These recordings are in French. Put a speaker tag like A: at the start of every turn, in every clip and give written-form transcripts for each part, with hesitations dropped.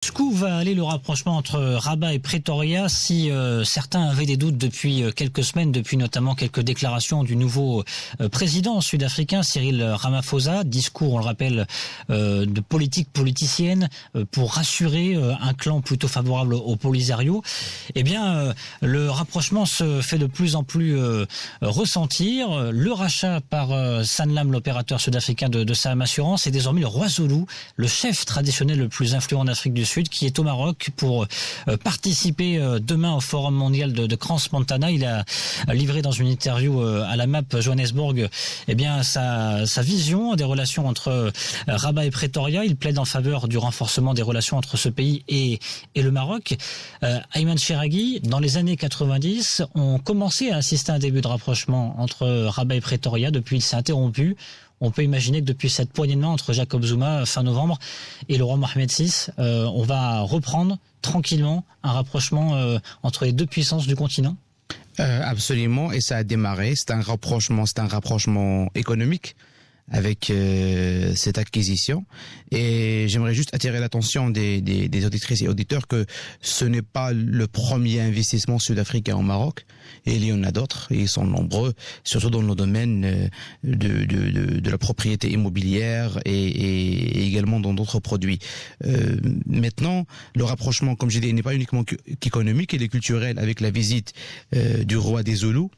A: Jusqu'où va aller le rapprochement entre Rabat et Pretoria si certains avaient des doutes depuis quelques semaines, depuis notamment quelques déclarations du nouveau président sud-africain Cyril Ramaphosa, discours, on le rappelle, de politique politicienne pour rassurer un clan plutôt favorable au Polisario. Eh bien, le rapprochement se fait de plus en plus ressentir. Le rachat par Sanlam, l'opérateur sud-africain de Saham Assurance, et désormais le roi Zulu, le chef traditionnel le plus influent en Afrique du Sud, qui est au Maroc pour participer demain au Forum mondial de Crans-Montana. Il a livré dans une interview à la MAP Johannesburg sa vision des relations entre Rabat et Pretoria. Il plaide en faveur du renforcement des relations entre ce pays et le Maroc. Ayman Chiraghi, dans les années 90, on commençait à assister à un début de rapprochement entre Rabat et Pretoria. Depuis, il s'est interrompu. On peut imaginer que depuis cette poignée de main entre Jacob Zuma fin novembre et le roi Mohamed VI, on va reprendre tranquillement un rapprochement entre les deux puissances du continent.
B: Absolument, et ça a démarré. C'est un rapprochement économique avec cette acquisition. Et j'aimerais juste attirer l'attention des auditrices et auditeurs que ce n'est pas le premier investissement sud-africain au Maroc. Et il y en a d'autres, et ils sont nombreux, surtout dans le domaine de la propriété immobilière et également dans d'autres produits. Maintenant, le rapprochement, comme j'ai dit, n'est pas uniquement qu'économique, il est culturel, avec la visite du roi des Zoulous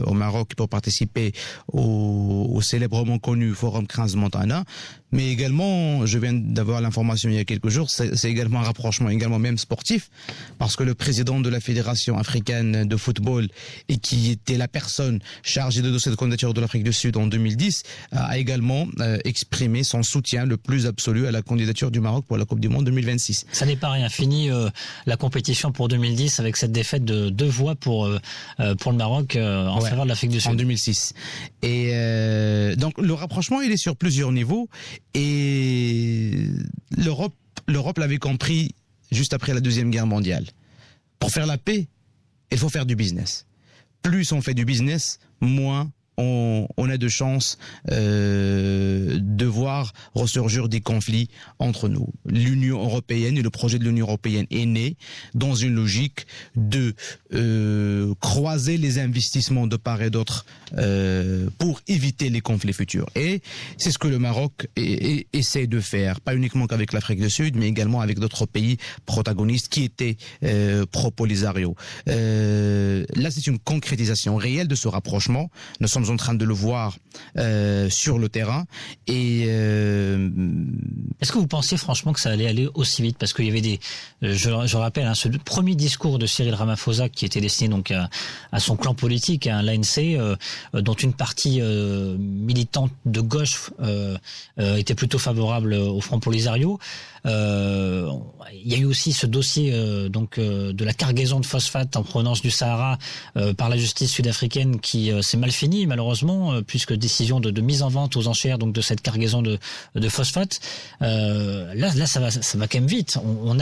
B: au Maroc pour participer au célèbrement connu Forum Crans-Montana. Mais également, je viens d'avoir l'information il y a quelques jours, c'est également un rapprochement, également même sportif, parce que le président de la Fédération africaine de football, et qui était la personne chargée de dossier de candidature de l'Afrique du Sud en 2010, a également exprimé son soutien le plus absolu à la candidature du Maroc pour la Coupe du Monde 2026.
A: Ça n'est pas rien. Fini la compétition pour 2010 avec cette défaite de 2 voix pour le Maroc en faveur de l'Afrique du Sud.
B: En 2006. Et donc le rapprochement, il est sur plusieurs niveaux. Et l'Europe l'avait compris juste après la Deuxième Guerre mondiale. Pour faire la paix, il faut faire du business. Plus on fait du business, moins on a de chances de voir ressurgir des conflits entre nous. L'Union européenne et le projet de l'Union européenne est né dans une logique de croiser les investissements de part et d'autre pour éviter les conflits futurs. Et c'est ce que le Maroc essaie de faire, pas uniquement qu'avec l'Afrique du Sud, mais également avec d'autres pays protagonistes qui étaient pro-Polisario. Là, c'est une concrétisation réelle de ce rapprochement. Nous sommes en train de le voir sur le terrain. Et
A: est-ce que vous pensiez franchement que ça allait aller aussi vite? Parce qu'il y avait je rappelle, ce premier discours de Cyril Ramaphosa qui était destiné donc à son clan politique, à l'ANC, dont une partie militante de gauche était plutôt favorable au Front Polisario. Il y a eu aussi ce dossier de la cargaison de phosphate en provenance du Sahara par la justice sud-africaine qui s'est mal fini malheureusement, puisque décision de mise en vente aux enchères donc de cette cargaison de phosphate. Là ça va quand même vite. On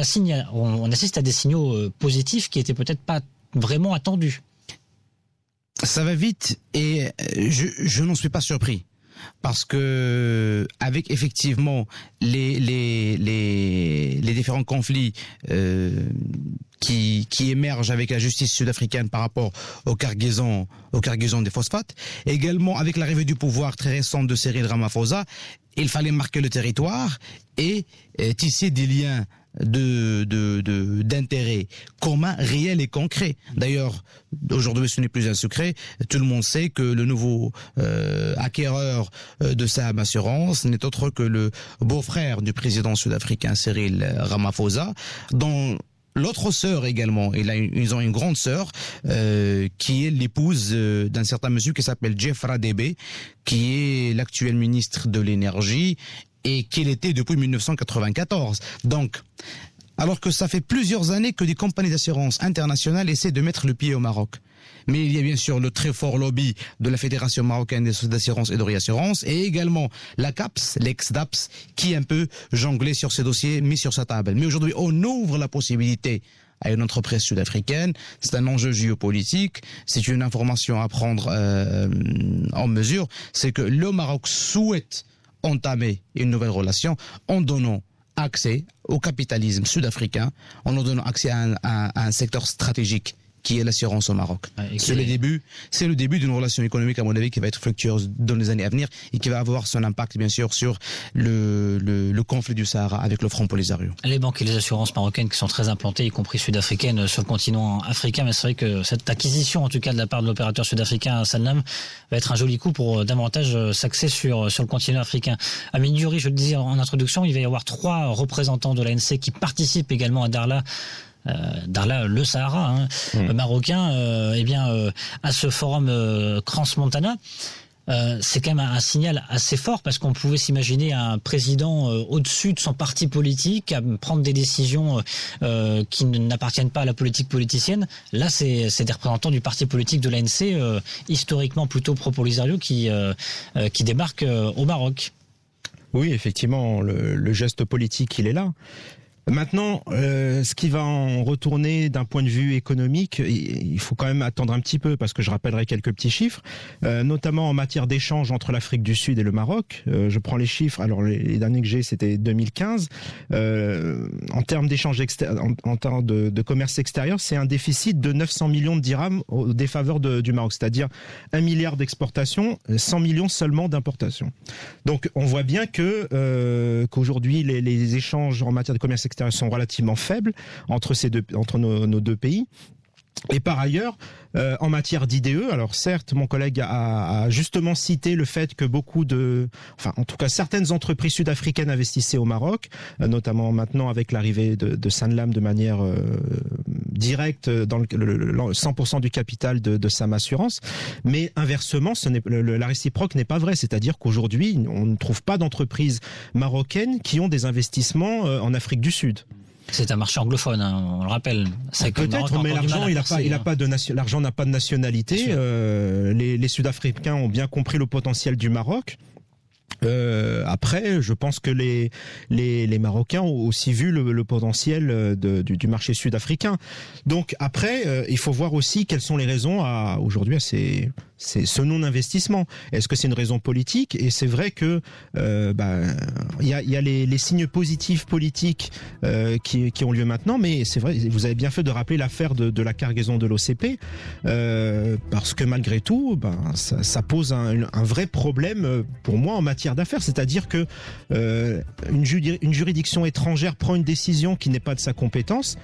A: assiste à des signaux positifs qui étaient peut-être pas vraiment attendus.
B: Ça va vite et je n'en suis pas surpris. Parce que avec effectivement les différents conflits qui émergent avec la justice sud-africaine par rapport aux cargaisons des phosphates, également avec l'arrivée du pouvoir très récente de Cyril Ramaphosa, il fallait marquer le territoire et tisser des liens d'intérêt commun, réel et concret. D'ailleurs, aujourd'hui, ce n'est plus un secret. Tout le monde sait que le nouveau acquéreur de Saham Assurance n'est autre que le beau-frère du président sud-africain Cyril Ramaphosa, dont l'autre sœur également, ils ont une grande sœur qui est l'épouse d'un certain monsieur qui s'appelle Jeff Radebe, qui est l'actuel ministre de l'énergie et qu'il était depuis 1994. Donc, alors que ça fait plusieurs années que des compagnies d'assurance internationales essaient de mettre le pied au Maroc. Mais il y a bien sûr le très fort lobby de la Fédération marocaine d'assurance et de réassurance, et également la CAPS, l'ex-DAPS, qui un peu jonglait sur ces dossiers mis sur sa table. Mais aujourd'hui, on ouvre la possibilité à une entreprise sud-africaine. C'est un enjeu géopolitique. C'est une information à prendre en mesure. C'est que le Maroc souhaite entamer une nouvelle relation en donnant accès au capitalisme sud-africain en leur donnant accès à un secteur stratégique qui est l'assurance au Maroc. C'est le début d'une relation économique, à mon avis, qui va être fructueuse dans les années à venir et qui va avoir son impact, bien sûr, sur le conflit du Sahara avec le Front Polisario.
A: Les banques et les assurances marocaines qui sont très implantées, y compris sud-africaines, sur le continent africain, mais c'est vrai que cette acquisition, en tout cas de la part de l'opérateur sud-africain Sanlam, va être un joli coup pour davantage s'axer sur le continent africain. Amine Diouri, je le disais en introduction, il va y avoir 3 représentants de l'ANC qui participent également à Darla, le Sahara marocain, à ce forum Crans-Montana. C'est quand même un signal assez fort parce qu'on pouvait s'imaginer un président au-dessus de son parti politique à prendre des décisions qui n'appartiennent pas à la politique politicienne. Là, c'est des représentants du parti politique de l'ANC, historiquement plutôt pro-Polisario, qui débarquent au Maroc.
C: Oui, effectivement, le geste politique, il est là. Maintenant, ce qui va en retourner d'un point de vue économique, il faut quand même attendre un petit peu parce que je rappellerai quelques petits chiffres, notamment en matière d'échange entre l'Afrique du Sud et le Maroc. Je prends les chiffres. Alors les derniers que j'ai, c'était 2015. En termes d'échange en termes de commerce extérieur, c'est un déficit de 900 millions de dirhams au défaveur du Maroc, c'est-à-dire 1 milliard d'exportation, 100 millions seulement d'importation. Donc on voit bien qu'aujourd'hui les échanges en matière de commerce extérieur sont relativement faibles entre nos deux pays. Et par ailleurs, en matière d'IDE, alors certes, mon collègue a justement cité le fait que en tout cas certaines entreprises sud-africaines investissaient au Maroc, notamment maintenant avec l'arrivée de Sanlam de manière directe dans le 100% du capital de Sam Assurance. Mais inversement, la réciproque n'est pas vraie. C'est-à-dire qu'aujourd'hui, on ne trouve pas d'entreprises marocaines qui ont des investissements en Afrique du Sud.
A: C'est un marché anglophone, on le rappelle.
C: Peut-être, mais l'argent, l'argent n'a pas de nationalité. Les Sud-Africains ont bien compris le potentiel du Maroc. Après, je pense que les Marocains ont aussi vu le potentiel du marché sud-africain. Donc après, il faut voir aussi quelles sont les raisons aujourd'hui à ce non-investissement. Est-ce que c'est une raison politique? Et c'est vrai que il y a les signes positifs politiques qui ont lieu maintenant, mais c'est vrai, vous avez bien fait de rappeler l'affaire de la cargaison de l'OCP, parce que malgré tout, ça pose un vrai problème pour moi en matière d'affaires, c'est-à-dire que une juridiction étrangère prend une décision qui n'est pas de sa compétence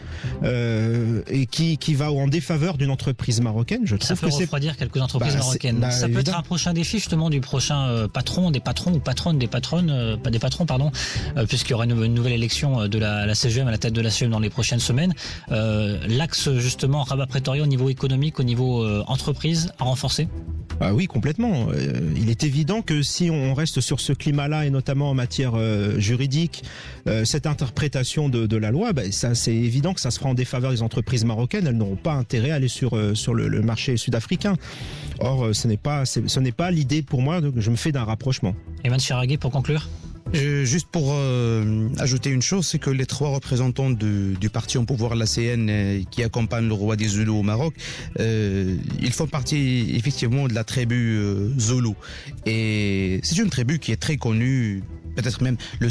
C: et qui va en défaveur d'une entreprise marocaine. Je trouve
A: ça peut refroidir quelques entreprises marocaines. Ça peut être un prochain défi justement du prochain patron, des patrons ou patronnes, des patronnes, pas des patrons pardon, puisqu'il y aura une nouvelle élection de la CGM à la tête de la CGM dans les prochaines semaines. L'axe justement Rabat-Pretoria au niveau économique, au niveau entreprise à renforcer.
C: Ah oui, complètement. Il est évident que si on reste sur ce climat-là, et notamment en matière juridique, cette interprétation de la loi, c'est évident que ça se fera en défaveur des entreprises marocaines. Elles n'auront pas intérêt à aller sur le marché sud-africain. Or, ce n'est pas l'idée pour moi. Je me fais d'un rapprochement.
A: Ayman Chiraghi, pour conclure.
B: Juste pour ajouter une chose, c'est que les 3 représentants du parti au pouvoir, l'ACN, qui accompagnent le roi des Zoulous au Maroc, ils font partie effectivement de la tribu Zoulou. Et c'est une tribu qui est très connue, peut-être même les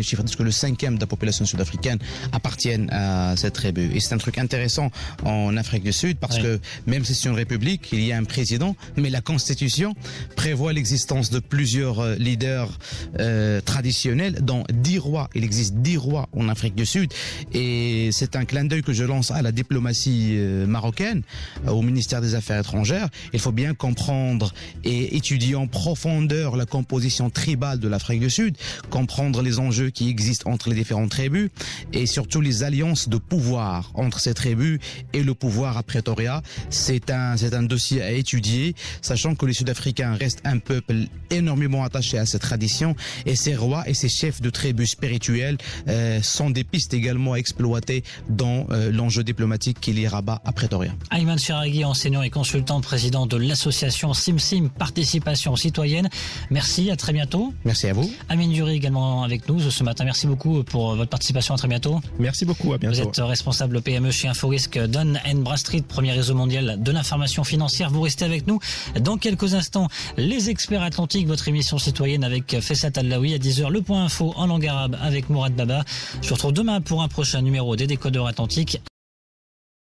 B: chiffres disent que le 5e de la population sud-africaine appartiennent à cette tribu. Et c'est un truc intéressant en Afrique du Sud, parce que même si c'est une république, il y a un président, mais la constitution prévoit l'existence de plusieurs leaders traditionnels, dont 10 rois. Il existe 10 rois en Afrique du Sud, et c'est un clin d'œil que je lance à la diplomatie marocaine, au ministère des Affaires étrangères. Il faut bien comprendre et étudier en profondeur la composition tribale de l'Afrique du Sud, comprendre les enjeux qui existent entre les différentes tribus et surtout les alliances de pouvoir entre ces tribus et le pouvoir à Pretoria. C'est un dossier à étudier, sachant que les Sud-Africains restent un peuple énormément attaché à cette tradition, et ces rois et ces chefs de tribus spirituels sont des pistes également à exploiter dans l'enjeu diplomatique qui lie Rabat à Pretoria.
A: Ayman Chiraghi, enseignant et consultant, président de l'association SimSim Participation Citoyenne. Merci, à très bientôt.
B: Merci à vous.
A: Amine Armin Dury également avec nous ce matin. Merci beaucoup pour votre participation. À très bientôt.
C: Merci beaucoup. À bientôt.
A: Vous êtes responsable PME chez InfoRisk Dun & Bradstreet, premier réseau mondial de l'information financière. Vous restez avec nous dans quelques instants. Les experts atlantiques, votre émission citoyenne avec Fessat Allaoui à 10h. Le point info en langue arabe avec Mourad Baba. Je vous retrouve demain pour un prochain numéro des Décodeurs Atlantiques.